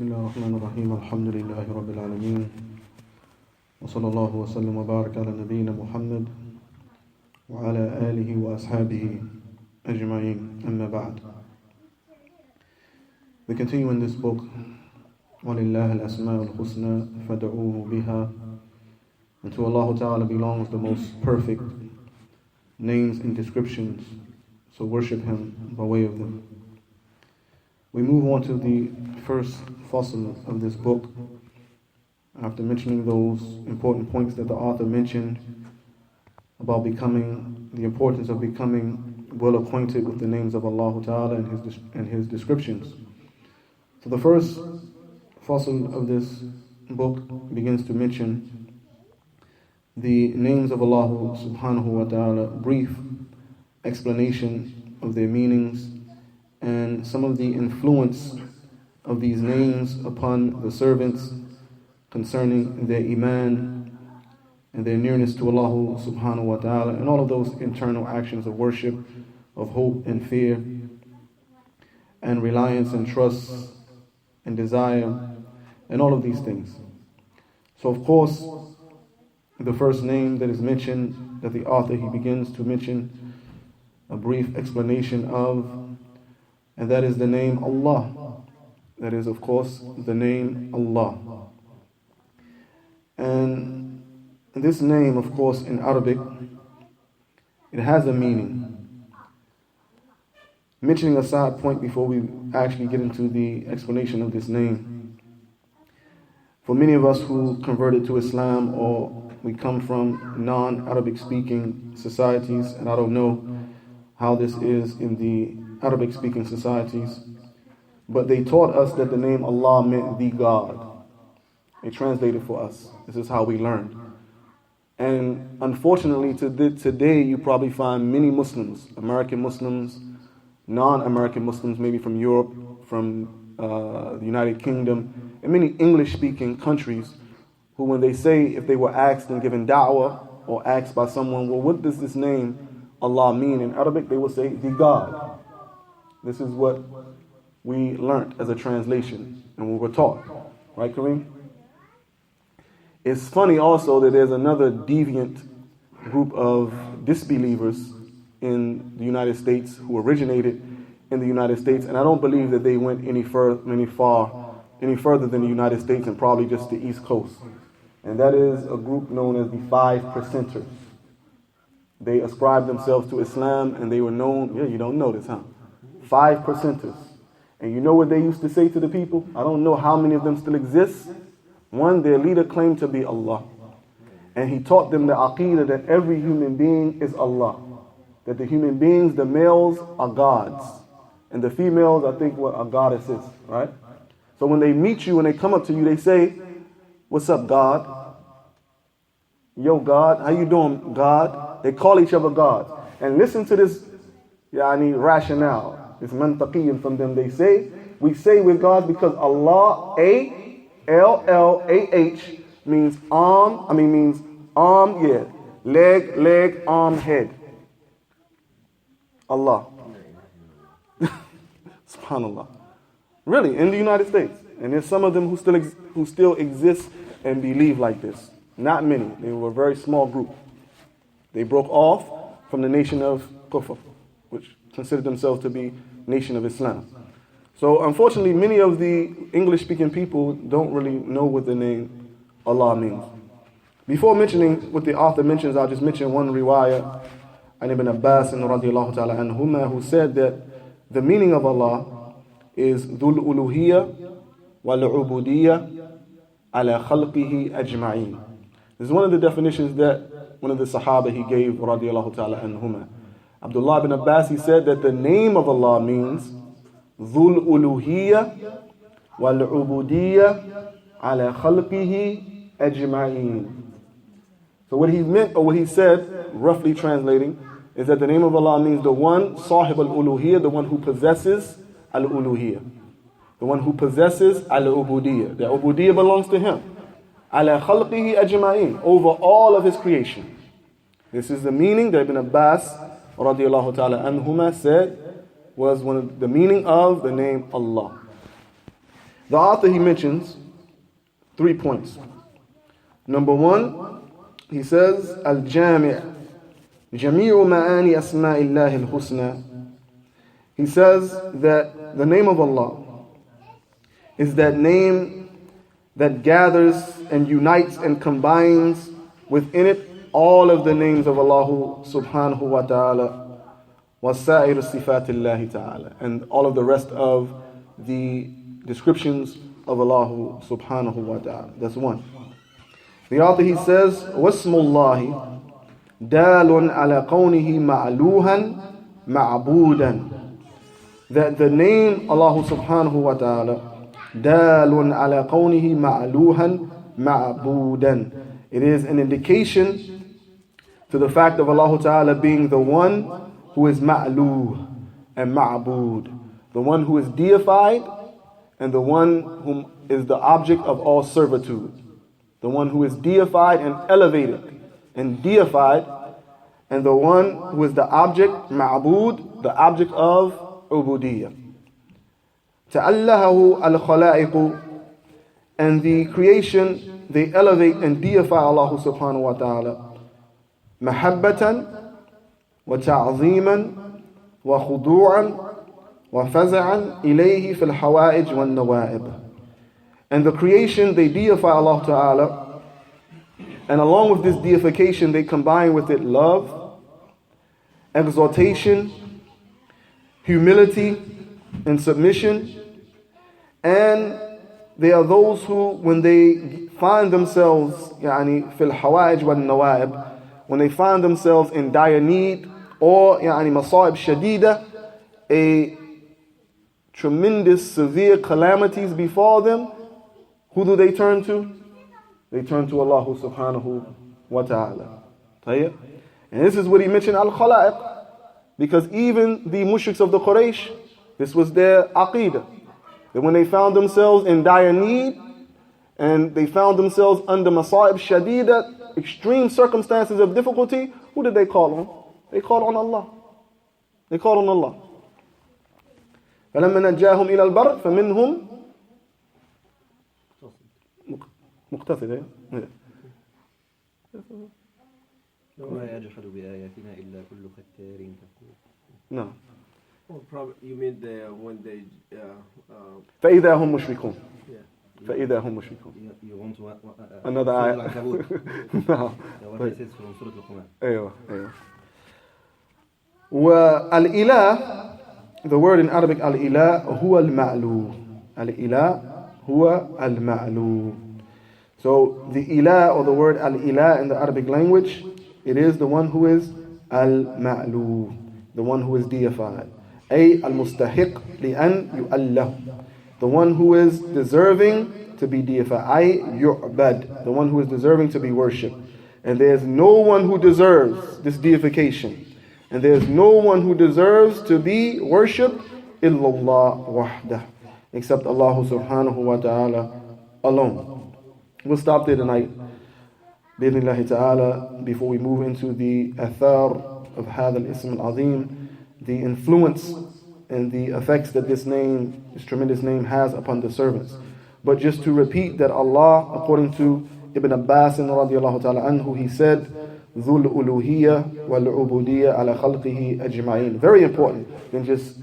بسم الله الرحمن الرحيم الحمد لله رب العالمين وصلى الله وسلم وبارك على نبينا محمد وعلى آله وأصحابه أجمعين أما بعد. We continue in this book وَلِلَّهِ الْأَسْمَاءُ الْحُسْنَى فَدَعُوهُ بِهَا, and to Allah Ta'ala belongs the most perfect names and descriptions, so worship Him by way of them. We move on to the first fasl of this book. After mentioning those important points that the author mentioned about the importance of becoming well acquainted with the names of Allah Ta'ala and His descriptions. So the first fasl of this book begins to mention the names of Allah Subhanahu wa Ta'ala, brief explanation of their meanings, and some of the influence of these names upon the servants concerning their iman and their nearness to Allah Subhanahu wa Ta'ala, and all of those internal actions of worship, of hope and fear, and reliance and trust and desire, and all of these things. So of course, the first name that is mentioned, that the author he begins to mention a brief explanation of, and that is the name Allah. That is, of course, the name Allah. And this name, of course, in Arabic, it has a meaning. Mentioning a side point before we actually get into the explanation of this name. For many of us who converted to Islam, or we come from non-Arabic speaking societies, and I don't know how this is in the Arabic speaking societies, but they taught us that the name Allah meant the God. They translated for us. This is how we learned. And unfortunately today you probably find many Muslims, American Muslims, non-American Muslims, maybe from Europe, from the United Kingdom, and many English speaking countries, who when they say, if they were asked and given da'wah, or asked by someone, well, what does this name Allah mean in Arabic, they will say the God. This is what we learnt as a translation and we were taught. Right, Kareem? It's funny also that there's another deviant group of disbelievers in the United States who originated in the United States, and I don't believe that they went any further than the United States and probably just the East Coast. And that is a group known as the 5%ers. They ascribed themselves to Islam and they were known, you don't know this, huh? 5%ers. And you know what they used to say to the people? I don't know how many of them still exist. One, their leader claimed to be Allah. And he taught them the aqeedah that every human being is Allah. That the human beings, the males, are gods. And the females, I think, what are goddesses, right? So when they meet you, when they come up to you, they say, what's up, God? Yo, God. How you doing, God? They call each other gods. And listen to this rationale. It's mantaqiyan from them. They say, we say we're gods because Allah, A-L-L-A-H, means arm, leg, arm, head. Allah. SubhanAllah. Really, in the United States. And there's some of them who still exist and believe like this. Not many. They were a very small group. They broke off from the nation of Kufr, which considered themselves to be nation of Islam. So unfortunately, many of the English-speaking people don't really know what the name Allah means. Before mentioning what the author mentions, I'll just mention one riwayah, an Ibn Abbas radiallahu ta'ala anhuma, who said that the meaning of Allah is Dhul Uluhiyya wal Ubudiyya ala khalqihi ajma'in. This is one of the definitions that one of the Sahaba he gave radiallahu ta'ala anhuma. Abdullah ibn Abbas, he said that the name of Allah means Dhul Uluhiyya wal Ubudiyya ala khalqihi ajma'in. So what he meant, or what he said, roughly translating, is that the name of Allah means the one, Sahib al-Uluhiyya, the one who possesses al-Uluhiyya. The one who possesses al-Ubudiyya. The Ubudiyya belongs to him. Ala khalqihi ajma'in, over all of his creation. This is the meaning that Ibn Abbas radiallahu ta'ala anhuma said was one of the meaning of the name Allah. The author, he mentions 3 points. Number 1, he says, Al-Jami' Jami'u ma'ani asma'illahi al-husna. He says that the name of Allah is that name that gathers and unites and combines within it all of the names of Allah subhanahu wa ta'ala, وَسَائِرُ صِفَاتِ اللَّهِ ta'ala, and all of the rest of the descriptions of Allah subhanahu wa ta'ala. That's 1. The author, he says, وَاسْمُ اللَّهِ دَالٌ عَلَى قَوْنِهِ مَعْلُوهًا مَعْبُودًا. That the name Allah subhanahu wa ta'ala, دَالٌ عَلَى قَوْنِهِ مَعْلُوهًا مَعْبُودًا. It is an indication to the fact of Allah ta'ala being the one who is ma'luh and ma'bud, the one who is deified and the one whom is the object of all servitude, the one who is deified and elevated and deified, and the one who is the object, ma'bud, the object of ubudiyyah. Ta'allahahu al-khala'iqu, and the creation, they elevate and deify Allah subhanahu wa ta'ala mahabbatan wa ta'zeeman wa khudu'an wa faz'an ilayhi fil hawa'ij wal nawa'ib. And the creation, they deify Allah ta'ala, and along with this deification they combine with it love, exaltation, humility and submission. And they are those who, when they find themselves fil hawa'ij wal nawa'ib, when they find themselves in dire need or masa'ib shadida, a tremendous severe calamities befall them, who do they turn to? They turn to Allah subhanahu wa ta'ala. And this is what he mentioned, al-khala'iq, because even the mushriks of the Quraysh, this was their aqidah, that when they found themselves in dire need and they found themselves under masa'ib shadida, extreme circumstances of difficulty, who did they call on? They called on Allah. They called on Allah. فَلَمَّا نَجَّاهُمْ إِلَى الْبَرِّ فَمِنْهُمْ مقتصد. وما يجحد بآياتنا إلا كل ختار كفور. No. Well, probably you mean when they فإذا هم مشركون. yeah. فإذا هم مشركون. You want to Another ayah. No. what it says from Surah Al-Quran. أيوة أيوة. والإله, the word in Arabic الإله هو المعلو. الإله هو المعلو. So the ilah, or the word al-ilah in the Arabic language, it is the one who is al-ma'lu, the one who is deified. Ay al-mustahiq li'an yu'allahu, the one who is deserving to be deified. Ay yu'bad, the one who is deserving to be worshipped. And there's no one who deserves this deification, and there's no one who deserves to be worshipped illallah wahdah, except Allah subhanahu wa ta'ala alone. We'll stop there tonight, bi'idhnillahi ta'ala, before we move into the athar of hadha al-ism al-azim, the influence and the effects that this name, this tremendous name, has upon the servants. But just to repeat that Allah, according to Ibn Abbas radiallahu ta'ala anhu, he said, ذُو الْأُلُوهِيَّةِ وَالْعُبُودِيَّةِ عَلَى خَلْقِهِ أَجْمَعِينَ. Very important, then just,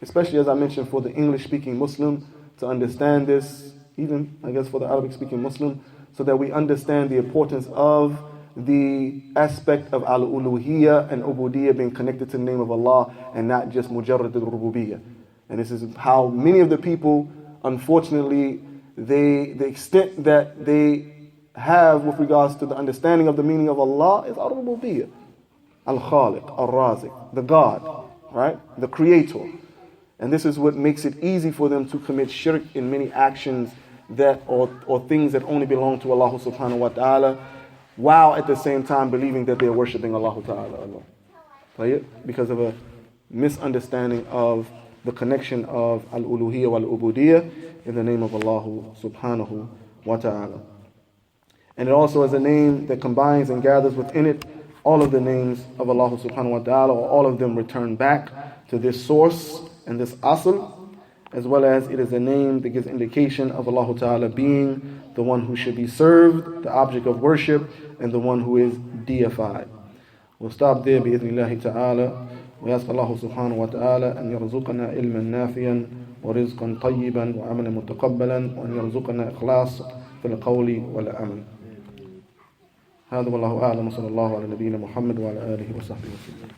especially as I mentioned, for the English-speaking Muslim to understand this, even I guess for the Arabic-speaking Muslim, so that we understand the importance of the aspect of al-uluhiyya and ubudiyya being connected to the name of Allah and not just mujarrad al-rububiyyah. And this is how many of the people, unfortunately, the extent that they have with regards to the understanding of the meaning of Allah is al-rububiyyah, al-khaliq, al-razik, the God, right, the creator. And this is what makes it easy for them to commit shirk in many actions that or things that only belong to Allah subhanahu wa ta'ala, while at the same time believing that they're worshipping Allah ta'ala alone. Because of a misunderstanding of the connection of al-uluhiyya wal-ubudiyyah in the name of Allah subhanahu wa ta'ala. And it also is a name that combines and gathers within it all of the names of Allah subhanahu wa ta'ala, or all of them return back to this source and this asl, as well as it is a name that gives indication of Allah Ta'ala being the one who should be served, the object of worship, and the one who is deified. We'll stop there بإذن الله تعالى. ويسأل الله سبحانه وتعالى أن يرزقنا علما نافعا ورزقا طيبا وعملا متقبلا وأن يرزقنا إخلاص في القول والعمل. هذا والله أعلم، وصلى الله على نبينا محمد وعلى آله وصحبه وسلم.